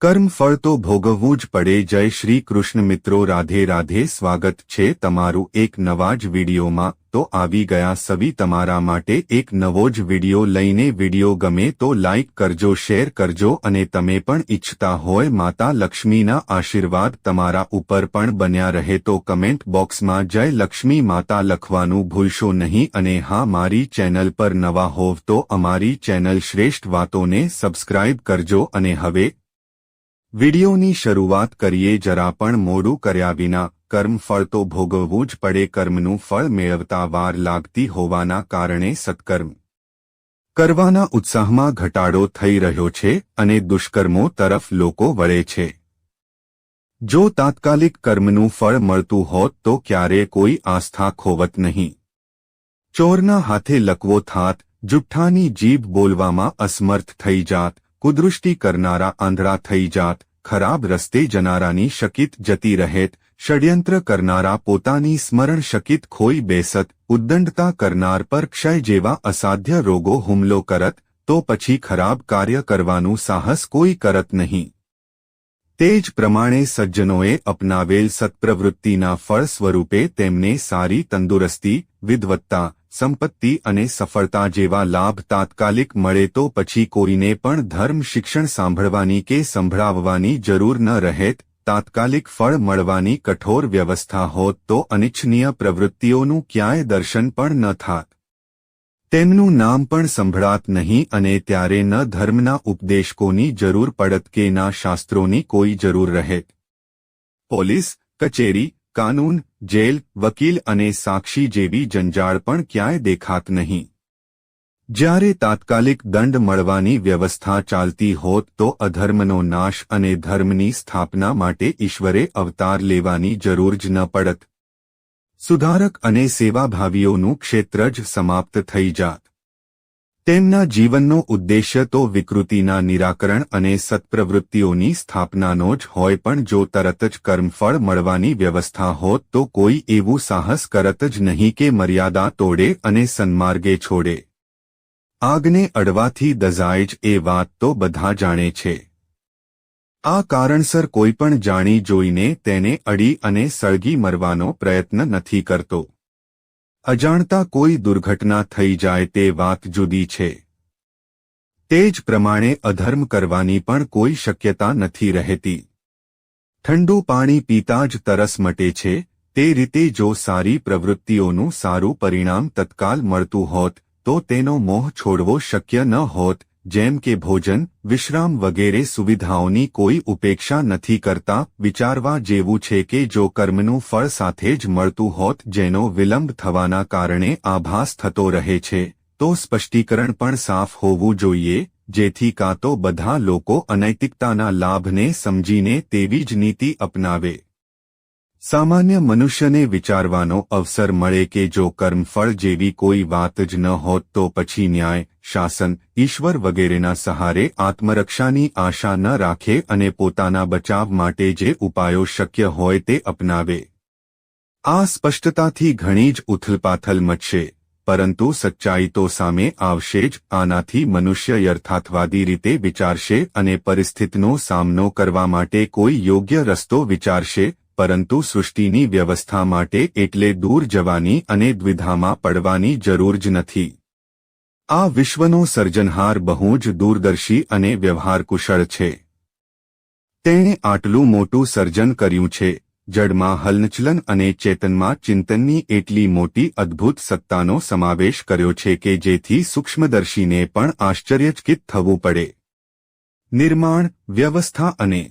કર્મફળ તો ભોગવવું જ પડે। જય શ્રી કૃષ્ણ મિત્રો, રાધે રાધે। સ્વાગત છે તમારું એક નવા જ વિડીયોમાં। તો આવી ગયા સવી તમારા માટે એક નવો જ વિડીયો લઈને। વિડીયો ગમે તો લાઇક કરજો, શેર કરજો અને તમે પણ ઈચ્છતા હોય માતા લક્ષ્મીના આશીર્વાદ તમારા ઉપર પણ બન્યા રહે તો કમેન્ટ બોક્સમાં જય લક્ષ્મી માતા લખવાનું ભૂલશો નહીં। અને હા, મારી ચેનલ પર નવા હોવ તો અમારી ચેનલ શ્રેષ્ઠ વાતોને સબસ્ક્રાઇબ કરજો। અને હવે વિડીયોની શરૂઆત કરીએ। જરા પણ મોડું કર્યા વિના કર્મફળ તો ભોગવવું જ પડે। કર્મનું ફળ મેળવતા વાર લાગતી હોવાના કારણે સત્કર્મ કરવાના ઉત્સાહમાં ઘટાડો થઈ રહ્યો છે અને દુષ્કર્મો તરફ લોકો વળે છે। જો તાત્કાલિક કર્મનું ફળ મળતું હોત તો ક્યારે કોઈ આસ્થા ખોવત નહીં। ચોરના હાથે લકવો થાત, જુઠ્ઠાની જીભ બોલવામાં અસમર્થ થઈ જાત, કુદૃષ્ટિ કરનારા આંધળા થઈ જાત, ખરાબ રસ્તે જનારાની શકિત જતી રહેત, ષડયંત્ર કરનારા પોતાની સ્મરણ શકિત ખોઈ બેસત, ઉદ્દંડતા કરનાર પર ક્ષય જેવા અસાધ્ય રોગો હુમલો કરત, તો પછી ખરાબ કાર્ય કરવાનું સાહસ કોઈ કરત નહીં। તે જ પ્રમાણે સજ્જનોએ અપનાવેલ સત્પ્રવૃત્તિના ફળ સ્વરૂપે તેમને સારી તંદુરસ્તી, વિદ્વત્તા, સંપત્તિ અને સફળતા જેવા લાભ તાત્કાલિક મળે તો પછી કોઈને પણ ધર્મ શિક્ષણ સાંભળવાની કે સંભળાવવાની જરૂર ન રહેત। તાત્કાલિક ફળ મળવાની કઠોર વ્યવસ્થા હોત તો અનિચ્છનીય પ્રવૃત્તિઓનું ક્યાંય દર્શન પણ ન થાત, તેમનું નામ પણ સંભળાત નહીં અને ત્યારે ન ધર્મના ઉપદેશકોની જરૂર પડત કે ના શાસ્ત્રોની કોઈ જરૂર રહેત। પોલીસ કચેરી, કાનૂન, જેલ, વકીલ અને સાક્ષી જેવી જંજાળ પણ ક્યાંય દેખાત નહીં। જ્યારે તાત્કાલિક દંડ મળવાની વ્યવસ્થા ચાલતી હોત તો અધર્મનો નાશ અને ધર્મની સ્થાપના માટે ઈશ્વરે અવતાર લેવાની જરૂર જ ન પડત। સુધારક અને સેવાભાવીઓનું ક્ષેત્ર જ સમાપ્ત થઈ જાત। તેમના જીવનનો ઉદ્દેશ્ય તો વિકૃતિના નિરાકરણ અને સત્પ્રવૃત્તિઓની સ્થાપનાનો જ હોય, પણ જો તરત જ કર્મફળ મળવાની વ્યવસ્થા હોત તો કોઈ એવું સાહસ કરત જ નહીં કે મર્યાદા તોડે અને સન્માર્ગે છોડે। આગને અડવાથી દઝાય જ એ વાત તો બધા જાણે છે। આ કારણસર કોઈ પણ જાણી જોઈને તેને અડી અને સળગી મરવાનો પ્રયત્ન નથી કરતો। અજાણતા કોઈ દુર્ઘટના થઈ જાય તે વાત જુદી છે। તે જ પ્રમાણે અધર્મ કરવાની પણ કોઈ શક્યતા નથી રહેતી। ઠંડુ પાણી પીતા જ તરસ મટે છે, તે રીતે જો સારી પ્રવૃત્તિઓનું સારું પરિણામ તત્કાલ મળતું હોત તો તેનો મોહ છોડવો શક્ય ન હોત। જેમ કે ભોજન, વિશ્રામ વગેરે સુવિધાઓની કોઈ ઉપેક્ષા નથી કરતા। વિચારવા જેવું છે કે જો કર્મનું ફળ સાથે જ મળતું હોત જેનો વિલંબ થવાના કારણે આભાસ થતો રહે છે તો સ્પષ્ટીકરણ પણ સાફ હોવું જોઈએ, જેથી કાં તો બધા લોકો અનૈતિકતાના લાભને સમજીને તેવી જ નીતિ અપનાવે। સામાન્ય મનુષ્યને વિચારવાનો અવસર મળે કે જો કર્મફળ જેવી કોઈ વાત જ ન હોત તો પછી ન્યાય, શાસન, ઈશ્વર વગેરેના સહારે આત્મરક્ષાની આશા ન રાખે અને પોતાના બચાવ માટે જે ઉપાયો શક્ય હોય તે અપનાવે। આ સ્પષ્ટતાથી ઘણી જ ઉથલપાથલ મચશે, પરંતુ સચ્ચાઈ તો સામે આવશે જ। આનાથી મનુષ્ય યથાર્થવાદી રીતે વિચારશે અને પરિસ્થિતિનો સામનો કરવા માટે કોઈ યોગ્ય રસ્તો વિચારશે, પરંતુ સૃષ્ટિની વ્યવસ્થા માટે એટલે દૂર જવાની અને દ્વિધામાં પડવાની જરૂર જ નથી। આ વિશ્વનો સર્જનહાર બહુ જ દૂરદર્શી અને વ્યવહારકુશળ છે। તેણે આટલું મોટું સર્જન કર્યું છે, જડમાં હલનચલન અને ચેતનમાં ચિંતનની એટલી મોટી અદ્ભુત સત્તાનો સમાવેશ કર્યો છે કે જેથી સૂક્ષ્મદર્શીને પણ આશ્ચર્યચકિત થવું પડે। નિર્માણ, વ્યવસ્થા અને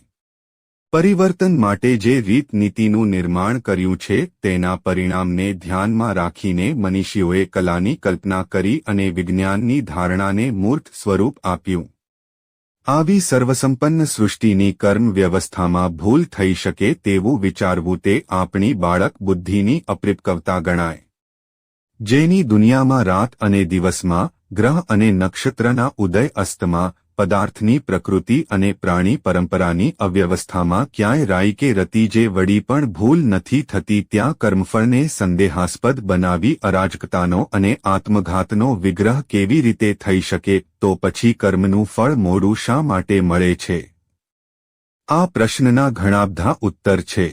પરિવર્તન માટે જે રીતનીતિનું નિર્માણ કર્યું છે તેના પરિણામને ધ્યાનમાં રાખીને મનીષીઓએ કલાની કલ્પના કરી અને વિજ્ઞાનની ધારણાને મૂર્ત સ્વરૂપ આપ્યું। આવી સર્વસંપન્ન સૃષ્ટિની કર્મ વ્યવસ્થામાં ભૂલ થઈ શકે તેવું વિચારવું તે આપણી બાળક બુદ્ધિની અપરિપક્વતા ગણાય। જેની દુનિયામાં રાત અને દિવસમાં, ગ્રહ અને નક્ષત્રના ઉદય અસ્તમાં, પદાર્થની પ્રકૃતિ અને પ્રાણી પરંપરાની અવ્યવસ્થામાં ક્યાંય રાઈ કે રતી જે વળી પણ ભૂલ નથી થતી ત્યાં કર્મફળને સંદેહાસ્પદ બનાવી અરાજકતાનો અને આત્મઘાતનો વિગ્રહ કેવી રીતે થઈ શકે? તો પછી કર્મનું ફળ મોડું શા માટે મળે છે? આ પ્રશ્નના ઘણા બધા ઉત્તર છે.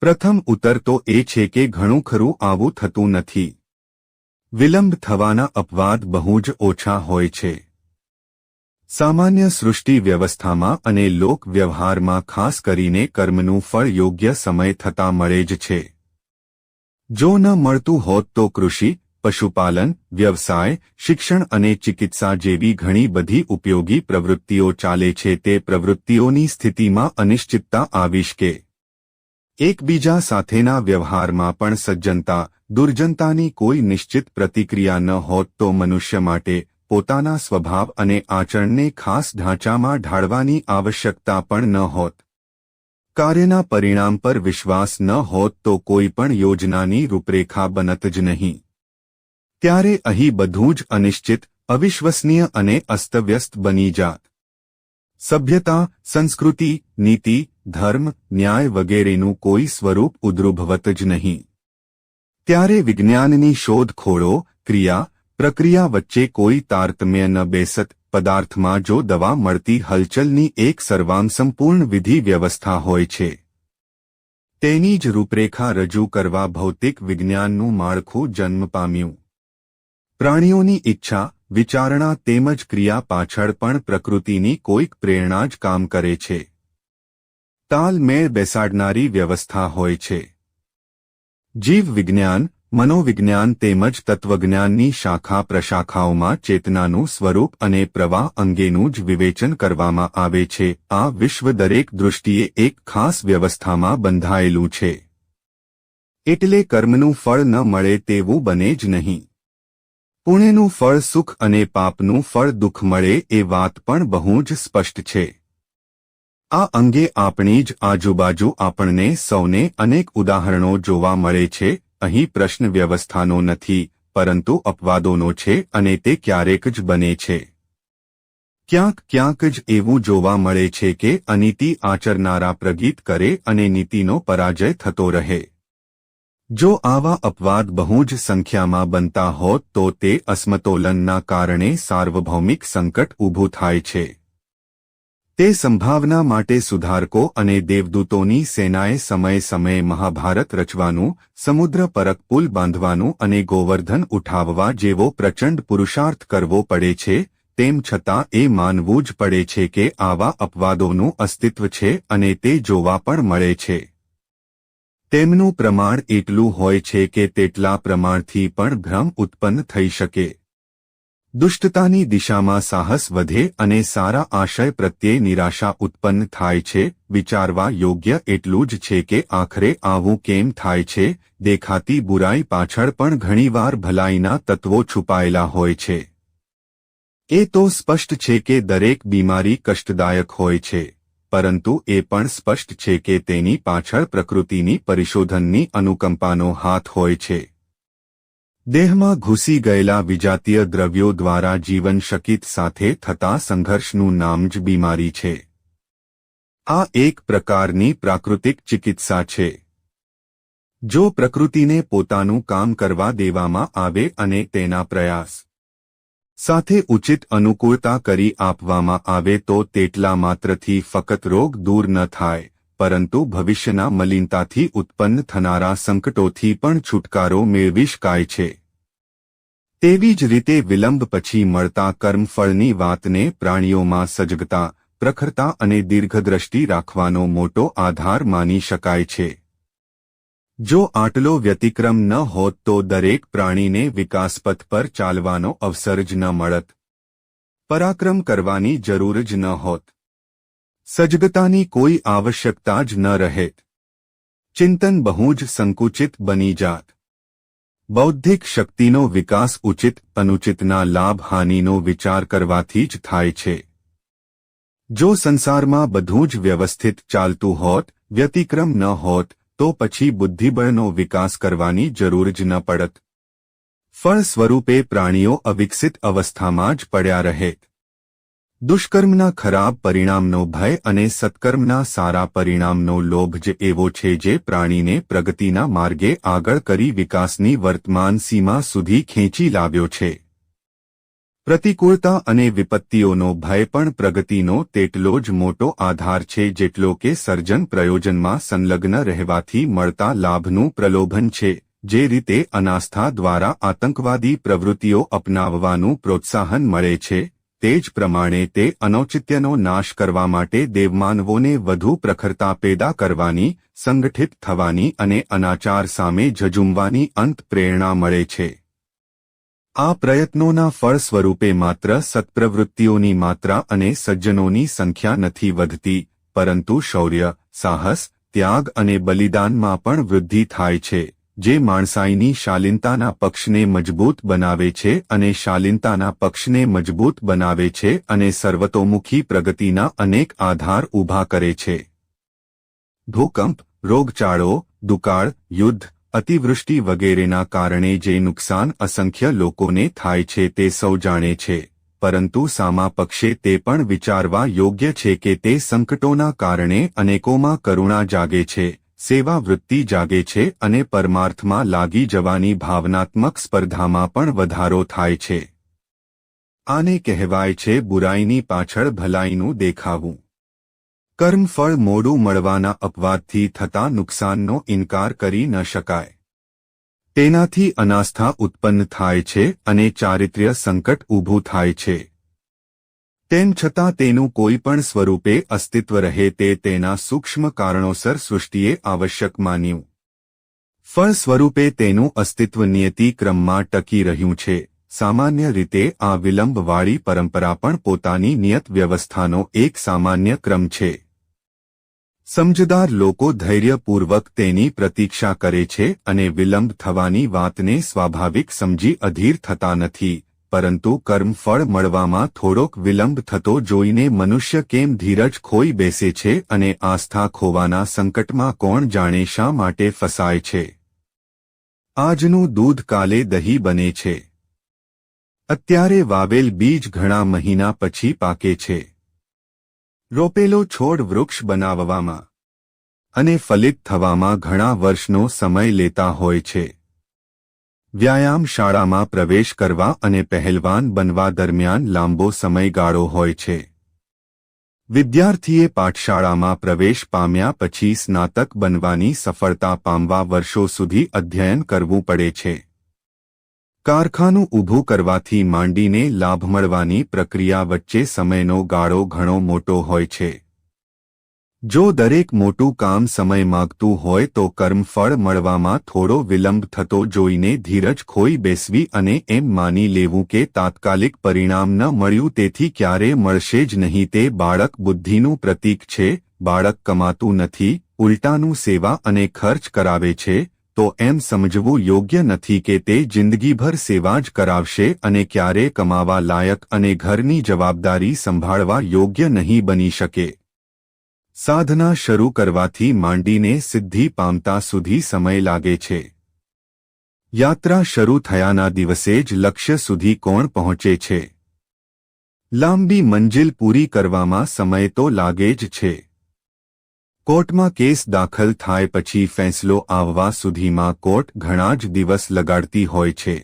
પ્રથમ ઉત્તર તો એ છે કે ઘણું ખરું આવું થતું નથી. વિલંબ થવાના અપવાદ બહુ જ ઓછા હોય છે. સામાન્ય સૃષ્ટિ વ્યવસ્થામાં અને લોક વ્યવહારમાં ખાસ કરીને કર્મનું ફળ યોગ્ય સમય થતાં મળે જ છે. જો ન મળતું હોત તો કૃષિ, પશુપાલન, વ્યવસાય, શિક્ષણ અને ચિકિત્સા જેવી ઘણી બધી ઉપયોગી પ્રવૃત્તિઓ ચાલે છે. તે પ્રવૃત્તિઓની સ્થિતિમાં અનિશ્ચિતતા આવીશ કે એકબીજા સાથેના વ્યવહારમાં પણ સજ્જનતા, દુર્જનતાની કોઈ નિશ્ચિત પ્રતિક્રિયા ન હોત તો મનુષ્ય માટે પોતાના સ્વભાવ અને આચરણને ખાસ ઢાંચામાં ઢાળવાની આવશ્યકતા પણ ન હોત. કાર્યના પરિણામ પર વિશ્વાસ ન હોત તો કોઈ પણ યોજનાની રૂપરેખા બનત જ નહીં. ત્યારે અહીં બધું જ અનિશ્ચિત, અવિશ્વસનીય અને અસ્તવ્યસ્ત બની જાત. સભ્યતા, સંસ્કૃતિ, નીતિ, ધર્મ, ન્યાય વગેરેનું કોઈ સ્વરૂપ ઉદ્ભવત જ નહીં. ત્યારે વિજ્ઞાનની શોધખોળો, ક્રિયા, પ્રક્રિયા વચ્ચે કોઈ તારતમ્ય ન બેસત. પદાર્થમાં જો દવા મળતી હલચલની એક સર્વાંગસંપૂર્ણ વિધિ વ્યવસ્થા હોય છે, તેની જ રૂપરેખા રજૂ કરવા ભૌતિક વિજ્ઞાનનું માળખું જન્મ પામ્યું. પ્રાણીઓની ઈચ્છા, વિચારણા તેમજ ક્રિયા પાછળ પણ પ્રકૃતિની કોઈક પ્રેરણા જ કામ કરે છે. તાલમેળ બેસાડનારી વ્યવસ્થા હોય છે. જીવ વિજ્ઞાન, મનોવિજ્ઞાન તેમજ તત્વજ્ઞાનની શાખા પ્રશાખાઓમાં ચેતનાનું સ્વરૂપ અને પ્રવાહ અંગેનું જ વિવેચન કરવામાં આવે છે. આ વિશ્વ દરેક દૃષ્ટિએ એક ખાસ વ્યવસ્થામાં બંધાયેલું છે. એટલે કર્મનું ફળ ન મળે તેવું બને જ નહીં. પુણ્યનું ફળ સુખ અને પાપનું ફળ દુઃખ મળે એ વાત પણ બહુ જ સ્પષ્ટ છે. આ અંગે આપણી જ આજુબાજુ આપણને સૌને અનેક ઉદાહરણો જોવા મળે છે. અહીં પ્રશ્ન વ્યવસ્થાનો નથી, પરંતુ અપવાદોનો છે અને તે ક્યારેક જ બને છે. ક્યાંક ક્યાંક જ એવું જોવા મળે છે કે અનીતિ આચરનારા પ્રગીત કરે અને નીતિનો પરાજય થતો રહે. જો આવા અપવાદ બહુ જ સંખ્યામાં બનતા હોત તો તે અસમતોલનના કારણે સાર્વભૌમિક સંકટ ઊભું થાય છે. તે સંભાવના માટે સુધારકો અને દેવદૂતોની સેનાએ સમયે સમયે મહાભારત રચવાનું, સમુદ્ર પરક પુલ બાંધવાનું અને ગોવર્ધન ઉઠાવવા જેવો પ્રચંડ પુરુષાર્થ કરવો પડે છે. તેમ છતાં એ માનવું જ પડે છે કે આવા અપવાદોનું અસ્તિત્વ છે અને તે જોવા પણ મળે છે. તેમનું પ્રમાણ એટલું હોય છે કે તેટલા પ્રમાણથી પણ ભ્રમ ઉત્પન્ન થઈ શકે. દુષ્ટતાની દિશામાં સાહસ વધે અને સારા આશય પ્રત્યે નિરાશા ઉત્પન્ન થાય છે. વિચારવા યોગ્ય એટલું જ છે કે આખરે આવું કેમ થાય છે. દેખાતી બુરાઈ પાછળ પણ ઘણીવાર ભલાઈના તત્વો છુપાયેલા હોય છે. એ તો સ્પષ્ટ છે કે દરેક બીમારી કષ્ટદાયક હોય છે, પરંતુ એ પણ સ્પષ્ટ છે કે તેની પાછળ પ્રકૃતિની પરિશોધનની અનુકંપાનો હાથ હોય છે. દેહમાં ઘૂસી ગયેલા વિજાતીય દ્રવ્યો દ્વારા જીવન શકિત સાથે થતા સંઘર્ષનું નામ જ બીમારી છે. આ એક પ્રકારની પ્રાકૃતિક ચિકિત્સા છે. જો પ્રકૃતિને પોતાનું કામ કરવા દેવામાં આવે અને તેના પ્રયાસ સાથે ઉચિત અનુકૂળતા કરી આપવામાં આવે તો તેટલા માત્રથી ફક્ત રોગ દૂર ન થાય, પરંતુ ભવિષ્યના મલિનતાથી ઉત્પન્ન થનારા સંકટોથી પણ છુટકારો મેળવી શકાય છે. તેવી જ રીતે વિલંબ પછી મળતા કર્મફળની વાતને પ્રાણીઓમાં સજગતા, પ્રખરતા અને દીર્ઘદ્રષ્ટિ રાખવાનો મોટો આધાર માની શકાય છે. જો આટલો વ્યતિક્રમ ન હોત તો દરેક પ્રાણીને વિકાસપથ પર ચાલવાનો અવસર જ ન મળત. પરાક્રમ કરવાની જરૂર જ ન હોત. સજગતાની કોઈ આવશ્યકતા જ ન રહેત. ચિંતન બહુ જ સંકુચિત બની જાત. બૌદ્ધિક શક્તિનો વિકાસ ઉચિત અનુચિતના લાભ હાનિનો વિચાર કરવાથી જ થાય છે. જો સંસારમાં બધું જ વ્યવસ્થિત ચાલતું હોત, વ્યતિક્રમ ન હોત, તો પછી બુદ્ધિબળનો વિકાસ કરવાની જરૂર જ ન પડત. ફળ સ્વરૂપે પ્રાણીઓ અવિકસિત અવસ્થામાં જ પડ્યા રહેત. દુષ્કર્મના ખરાબ પરિણામનો ભય અને સત્કર્મના સારા પરિણામનો લોભ જ એવો છે જે પ્રાણીને પ્રગતિના માર્ગે આગળ કરી વિકાસની વર્તમાન સીમા સુધી ખેંચી લાવ્યો છે. પ્રતિકૂળતા અને વિપત્તિઓનો ભય પણ પ્રગતિનો તેટલો જ મોટો આધાર છે જેટલો કે સર્જન પ્રયોજનમાં સંલગ્ન રહેવાથી મળતા લાભનું પ્રલોભન છે. જે રીતે અનાસ્થા દ્વારા આતંકવાદી પ્રવૃત્તિઓ અપનાવવાનું પ્રોત્સાહન મળે છે, તે જ પ્રમાણે તે અનૌચિત્યનો નાશ કરવા માટે દેવમાનવોને વધુ પ્રખરતા પેદા કરવાની, સંગઠિત થવાની અને અનાચાર સામે ઝઝૂમવાની અંત પ્રેરણા મળે છે. આ પ્રયત્નોના ફળ સ્વરૂપે માત્ર સત્પ્રવૃત્તિઓની માત્રા અને સજ્જનોની સંખ્યા નથી વધતી, પરંતુ શૌર્ય, સાહસ, ત્યાગ અને બલિદાનમાં પણ વૃદ્ધિ થાય છે, જે માણસાઈની શાલીનતાના પક્ષને મજબૂત બનાવે છે અને શાલીનતાના પક્ષને મજબૂત બનાવે છે અને સર્વતોમુખી પ્રગતિના અનેક આધાર ઊભા કરે છે. ભૂકંપ, રોગચાળો, દુકાળ, યુદ્ધ, અતિવૃષ્ટિ વગેરેના કારણે જે નુકસાન અસંખ્ય લોકોને થાય છે તે સૌ જાણે છે, પરંતુ સામા પક્ષે તે પણ વિચારવા યોગ્ય છે કે તે સંકટોના કારણે અનેકોમાં કરુણા જાગે છે, સેવા વૃત્તિ જાગે છે અને પરમાર્થમાં લાગી જવાની ભાવનાત્મક સ્પર્ધામાં પણ વધારો થાય છે. આને કહેવાય છે બુરાઈની પાછળ ભલાઈનું દેખાવું. કર્મફળ મોડું મળવાના અપવાદથી થતા નુકસાનનો ઇનકાર કરી ન શકાય. તેનાથી અનાસ્થા ઉત્પન્ન થાય છે અને ચારિત્ર્ય સંકટ ઊભું થાય છે. તેમ છતાં તેનું કોઈ પણ સ્વરૂપે અસ્તિત્વ રહે તે તેના સૂક્ષ્મ કારણોસર સૃષ્ટિએ આવશ્યક માન્યું. ફળ સ્વરૂપે તેનું અસ્તિત્વ નિયતિ ક્રમમાં ટકી રહ્યું છે. સામાન્ય રીતે આ વિલંબવાળી પરંપરા પણ પોતાની નિયત વ્યવસ્થાનો એક સામાન્ય ક્રમ છે. સમજદાર લોકો ધૈર્યપૂર્વક તેની પ્રતીક્ષા કરે છે અને વિલંબ થવાની વાતને સ્વાભાવિક સમજી અધીર થતા નથી, પરંતુ કર્મફળ મળવામાં થોડોક વિલંબ થતો જોઈને મનુષ્ય કેમ ધીરજ ખોઈ બેસે છે અને આસ્થા ખોવાના સંકટમાં કોણ જાણે શા માટે ફસાય છે. આજનું દૂધ કાલે દહીં બને છે. અત્યારે વાવેલ બીજ ઘણા મહિના પછી પાકે છે. રોપેલો છોડ વૃક્ષ બનાવવામાં અને ફલિત થવામાં ઘણા વર્ષનો સમય લેતા હોય છે. વ્યાયામ શાળામાં પ્રવેશ કરવા અને પહેલવાન બનવા દરમિયાન લાંબો સમયગાળો હોય છે. વિદ્યાર્થીએ પાઠશાળામાં પ્રવેશ પામ્યા પછી સ્નાતક બનવાની સફળતા પામવા વર્ષો સુધી અધ્યયન કરવું પડે છે. કારખાનું ઊભું કરવાથી માંડીને લાભ મળવાની પ્રક્રિયા વચ્ચે સમયનો ગાળો ઘણો મોટો હોય છે. જો દરેક મોટું કામ સમય માગતું હોય તો કર્મફળ મળવામાં થોડો વિલંબ થતો જોઈને ધીરજ ખોઈ બેસવી અને એમ માની લેવું કે તાત્કાલિક પરિણામ ન મળ્યું તેથી ક્યારે મળશે જ નહીં તે બાળક બુદ્ધિનું પ્રતીક છે. બાળક કમાતું નથી, ઉલટાનું સેવા અને ખર્ચ કરાવે છે, તો એમ સમજવું યોગ્ય નથી કે તે જિંદગીભર સેવા જ કરાવશે અને ક્યારે કમાવા લાયક અને ઘરની જવાબદારી સંભાળવા યોગ્ય નહીં બની શકે. સાધના શરૂ કરવાથી માંડીને સિદ્ધિ પામતા સુધી સમય લાગે છે. યાત્રા શરૂ થયાના દિવસે જ લક્ષ્ય સુધી કોણ પહોંચે છે. લાંબી મંજિલ પૂરી કરવામાં સમય તો લાગે જ છે. કોર્ટમાં કેસ દાખલ થાય પછી ફેંસલો આવવા સુધીમાં કોર્ટ ઘણા જ દિવસ લગાડતી હોય છે.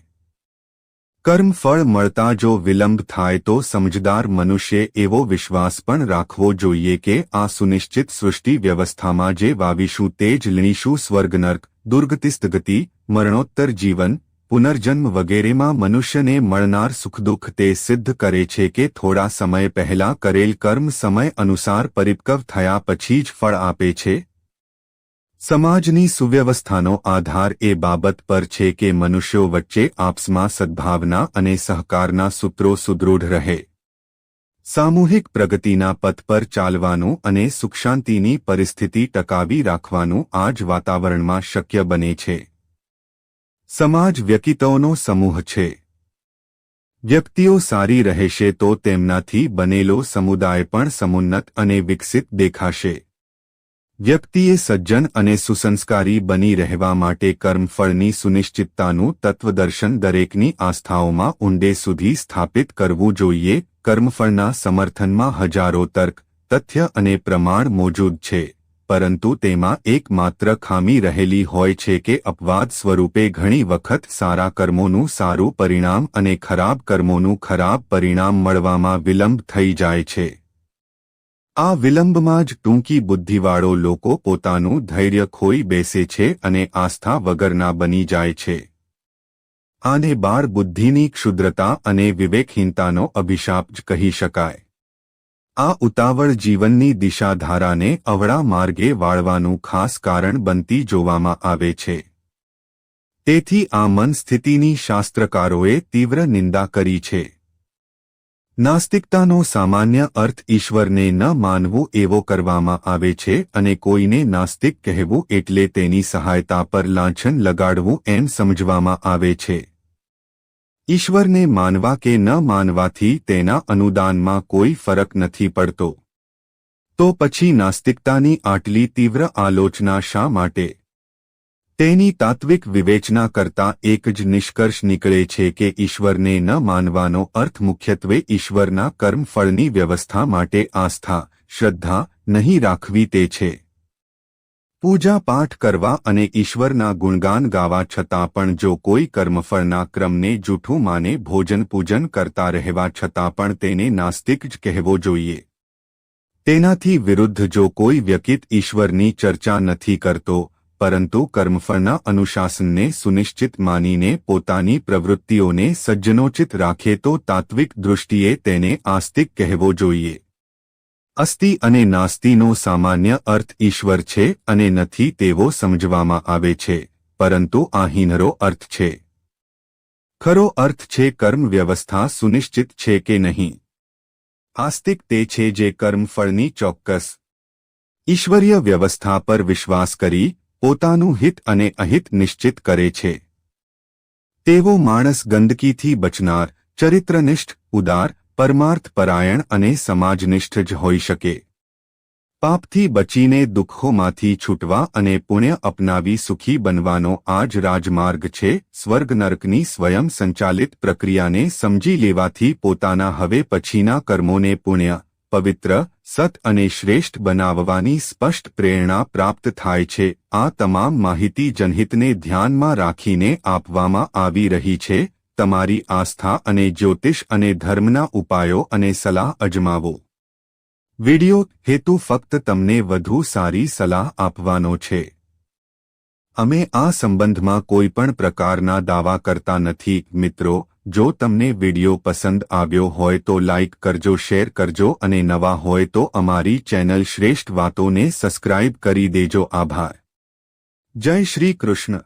કર્મફળ મળતા જો વિલંબ થાય તો સમજદાર મનુષ્ય એવો વિશ્વાસ પણ રાખવો જોઈએ કે આ સુનિશ્ચિત સૃષ્ટિ વ્યવસ્થામાં જે વાવીશું તે જ લીણીશું. સ્વર્ગ નર્ક, દુર્ગતિસ્તગતિ, મરણોત્તર જીવન, પુનર્જન્મ વગેરેમાં મનુષ્યને મળનાર સુખદુઃખ તે સિદ્ધ કરે છે કે થોડા સમય પહેલા કરેલ કર્મ સમય અનુસાર પરિપક્વ થયા પછી જ ફળ આપે છે. સમાજની સુવ્યવસ્થાનો આધાર એ બાબત પર છે કે મનુષ્યો વચ્ચે આપસમાં સદ્ભાવના અને સહકારના સૂત્રો સુદૃઢ રહે. સામૂહિક પ્રગતિના પથ પર ચાલવાનું અને સુખશાંતિની પરિસ્થિતિ ટકાવી રાખવાનું આ જ વાતાવરણમાં શક્ય બને છે. સમાજ વ્યક્તિઓનો સમૂહ છે. વ્યક્તિઓ સારી રહેશે તો તેમનાથી બનેલો સમુદાય પણ સમુન્નત અને વિકસિત દેખાશે. વ્યક્તિએ સજ્જન અને સુસંસ્કારી બની રહેવા માટે કર્મફળની સુનિશ્ચિતતાનું તત્વદર્શન દરેકની આસ્થાઓમાં ઊંડે સુધી સ્થાપિત કરવું જોઈએ. કર્મફળના સમર્થનમાં હજારો તર્ક, તથ્ય અને પ્રમાણ મોજૂદ છે, પરંતુ તેમાં એકમાત્ર ખામી રહેલી હોય છે કે અપવાદ સ્વરૂપે ઘણી વખત સારા કર્મોનું સારું પરિણામ અને ખરાબ કર્મોનું ખરાબ પરિણામ મળવામાં વિલંબ થઈ જાય છે. આ વિલંબમાં જ ટૂંકી બુદ્ધિવાળો લોકો પોતાનું ધૈર્ય ખોઈ બેસે છે અને આસ્થા વગરના બની જાય છે. આને બાળ બુદ્ધિની ક્ષુદ્રતા અને વિવેકહીનતાનો અભિશાપ જ કહી શકાય. આ ઉતાવળ જીવનની દિશાધારાને અવળા માર્ગે વાળવાનું ખાસ કારણ બનતી જોવામાં આવે છે. તેથી આ મન સ્થિતિની શાસ્ત્રકારોએ તીવ્ર નિંદા કરી છે. નાસ્તિકતાનો સામાન્ય અર્થ ઈશ્વરને ન માનવું એવો કરવામાં આવે છે અને કોઈને નાસ્તિક કહેવું એટલે તેની સહાયતા પર લાંછન લગાડવું એમ સમજવામાં આવે છે. ઈશ્વરને માનવા કે ન માનવાથી તેના અનુદાનમાં કોઈ ફરક નથી પડતો. તો પછી નાસ્તિકતાની આટલી તીવ્ર આલોચના શા માટે? તેની તાત્વિક વિવેચના કરતા એક જ નિષ્કર્ષ નીકળે છે કે ઈશ્વરને ન માનવાનો અર્થ મુખ્યત્વે ઈશ્વરના કર્મફળની વ્યવસ્થા માટે આસ્થા, શ્રદ્ધા નહીં રાખવી તે છે. પૂજા પાઠ કરવા અને ઈશ્વરના ગુણગાન ગાવા છતાં પણ જો કોઈ કર્મફળના ક્રમને જૂઠું માને ભોજન પૂજન કરતા રહેવા છતાં પણ તેને નાસ્તિક જ કહેવો જોઈએ. તેનાથી વિરુદ્ધ જો કોઈ વ્યક્તિ ઈશ્વરની ચર્ચા નથી કરતો પરંતુ કર્મફળના અનુશાસનને સુનિશ્ચિત માનીને પોતાની પ્રવૃત્તિઓને સજ્જનોચિત રાખે તો તાત્વિક દૃષ્ટિએ તેને આસ્તિક કહેવો જોઈએ. અસ્તિ અને નાસ્તિનો સામાન્ય અર્થ ઈશ્વર છે અને નથી તેવો સમજવામાં આવે છે, પરંતુ આ હીનરો અર્થ છે. ખરો અર્થ છે કર્મ વ્યવસ્થા સુનિશ્ચિત છે કે નહીં. આસ્તિક તે છે જે કર્મફળની ચોક્કસ ઈશ્વરીય વ્યવસ્થા પર વિશ્વાસ કરી પોતાનું હિત અને અહિત નિશ્ચિત કરે છે. તેવો માણસ ગંદકીથી બચનાર, ચરિત્રનિષ્ઠ, ઉદાર, પરમાર્થ પરાયણ અને સમાજનિષ્ઠ જ હોઈ શકે. પાપથી બચીને દુઃખોમાંથી છૂટવા અને પુણ્ય અપનાવી સુખી બનવાનો આ જ રાજમાર્ગ છે. સ્વર્ગ નરકની સ્વયં સંચાલિત પ્રક્રિયાને સમજી લેવાથી પોતાના હવે પછીના કર્મોને પુણ્ય, પવિત્ર, સત અને શ્રેષ્ઠ બનાવવાની સ્પષ્ટ પ્રેરણા પ્રાપ્ત થાય છે. આ તમામ માહિતી જનહિતને ધ્યાનમાં રાખીને આપવામાં આવી રહી છે. તમારી આસ્થા અને જ્યોતિષ અને ધર્મના ઉપાયો અને સલાહ અજમાવો. વિડિયો હેતુ ફક્ત તમને વધુ સારી સલાહ આપવાનો છે. અમે આ સંબંધમાં કોઈ પણ પ્રકારના દાવા કરતા નથી. મિત્રો, જો તમને વિડિયો પસંદ આવ્યો હોય તો લાઇક કરજો, શેર કરજો અને નવા હોય તો અમારી ચેનલ શ્રેષ્ઠ વાતોને સબસ્ક્રાઇબ કરી દેજો. આભાર. જય શ્રી કૃષ્ણ.